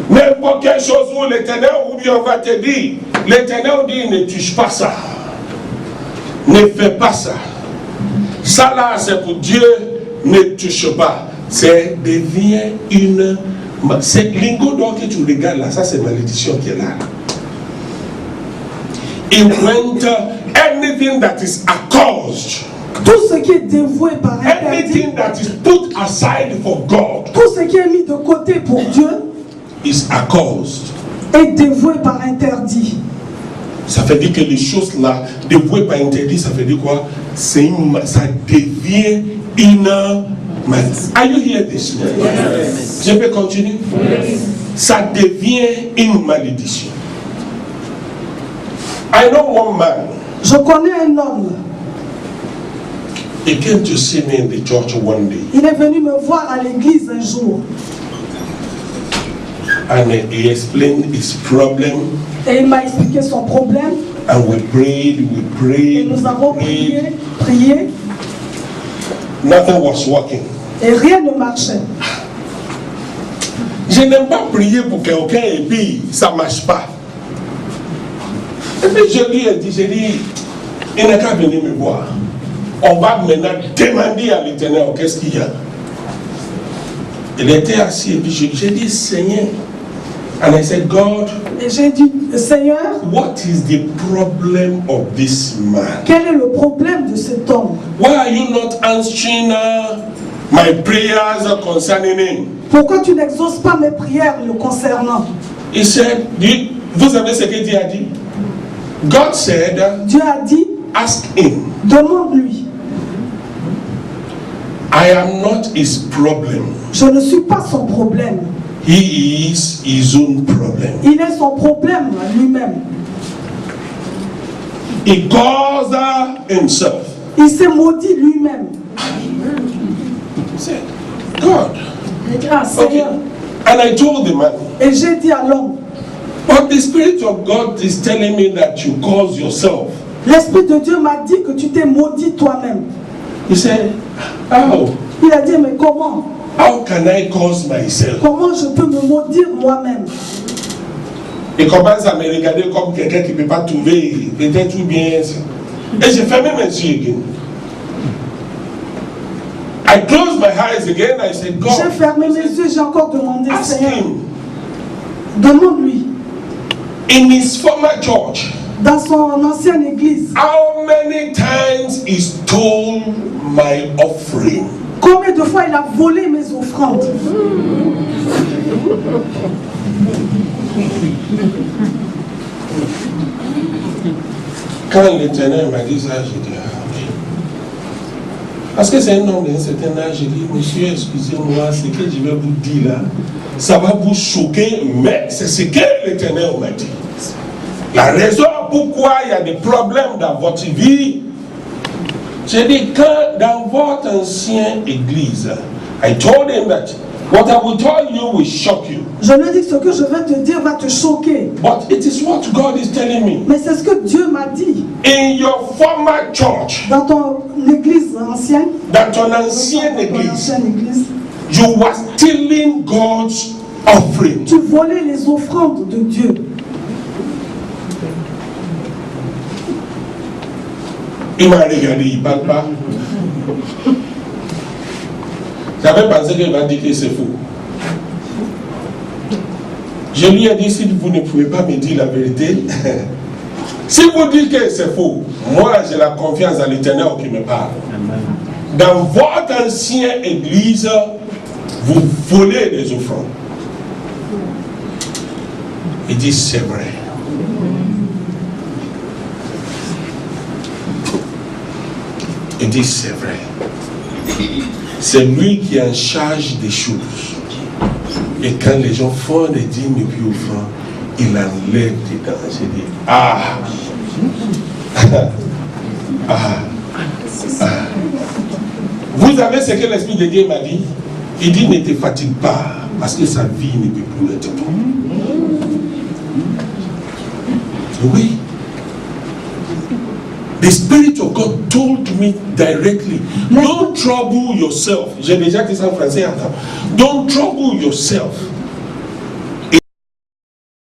N'importe quelle chose où l'Éternel ou bien on va te dire, l'Éternel dit ne touche pas ça. Ne fais pas ça. Ça là c'est pour Dieu, ne touche pas. C'est devient une... C'est lingot donc que tu regardes là, ça c'est malédiction qui est là. It went anything that is accursed. Tout ce qui est dévoué par interdit, Anything that is put aside for God tout ce qui est mis de côté pour Dieu is accursed. est dévoué par interdit. Ça veut dire que les choses là, dévouées par interdit, ça veut dire quoi? Ça devient une malédiction. Are you here this morning? Yes. Je peux continuer? Yes. Ça devient une malédiction. I know one man. Je connais un homme. He came to see me in the church one day. Il est venu me voir à l'église un jour. And he explained his problem. Et il m'a expliqué son problème. And we prayed. Et nous avons prié. Nothing was working. Et rien ne marchait. Je n'aime pas prier pour quelqu'un et puis ça ne marche pas. Et puis je lui ai dit, il n'a qu'à venir me voir. On va maintenant demander à l'Éternel qu'est-ce qu'il y a. Il était assis et puis j'ai dit, Seigneur, and I said, God, et j'ai dit, Seigneur, what is the problem of this man? Quel est le problème de cet homme? Why are you not answering my prayers concerning him? Pourquoi tu n'exauces pas mes prières le concernant? He said, vous savez ce que Dieu a dit? God said, Dieu a dit, ask him. Demande-lui. I am not his problem. Je ne suis pas son problème. He is his own problem. Il est son problème lui-même. He caused himself. Il s'est maudit lui-même. He said, God. Ah, Seigneur. Okay. And I told the man. Et j'ai dit à l'homme. But the Spirit of God is telling me that you cause yourself. L'Esprit de Dieu m'a dit que tu t'es maudit toi-même. He said, how? Il a dit, mais comment? How can I cause myself? Comment je peux me maudire moi-même? Il commence à me regarder comme quelqu'un qui ne peut pas trouver peut-être tout bien. Et j'ai fermé mes yeux again. I closed my eyes again. I said, God. J'ai fermé mes yeux, j'ai encore demandé, ask Seigneur. him. Demande-lui. In his former church. Dans son ancienne église. How many times he stole my offering? Combien de fois il a volé mes offrandes? Quand l'Éternel m'a dit ça, j'ai dit, ah, ok. Parce que c'est un homme d'un certain âge, j'ai dit, monsieur, excusez-moi, ce que je vais vous dire là, ça va vous choquer, mais c'est ce que l'Éternel m'a dit. La raison pourquoi il y a des problèmes dans votre vie, j'ai dit, quand dans votre ancienne église, I told him that what I will tell you will shock you. Je lui ai dit que ce que je vais te dire va te choquer. But it is what God is telling me. Mais c'est ce que Dieu m'a dit. In your former church, dans ton église ancienne, dans ton ancienne église, you were stealing God's offering. Tu volais les offrandes de Dieu. Il m'a regardé, il ne parle pas. J'avais pensé qu'il va dire que c'est faux. Je lui ai dit, si vous ne pouvez pas me dire la vérité, si vous dites que c'est faux, moi j'ai la confiance à l'Éternel qui me parle. Dans votre ancienne église, vous volez les offrandes. Il dit, c'est vrai. Il dit, c'est vrai. C'est lui qui est en charge des choses. Et quand les gens font des dîmes et puis offrandes, il enlève dedans. J'ai dit, ah. Vous avez ce que l'Esprit de Dieu m'a dit? Il dit, ne te fatigue pas, parce que sa vie ne peut plus être bonne. Oui. The Spirit of God told me directly, don't trouble yourself. J'ai déjà dit ça en français. Don't trouble yourself.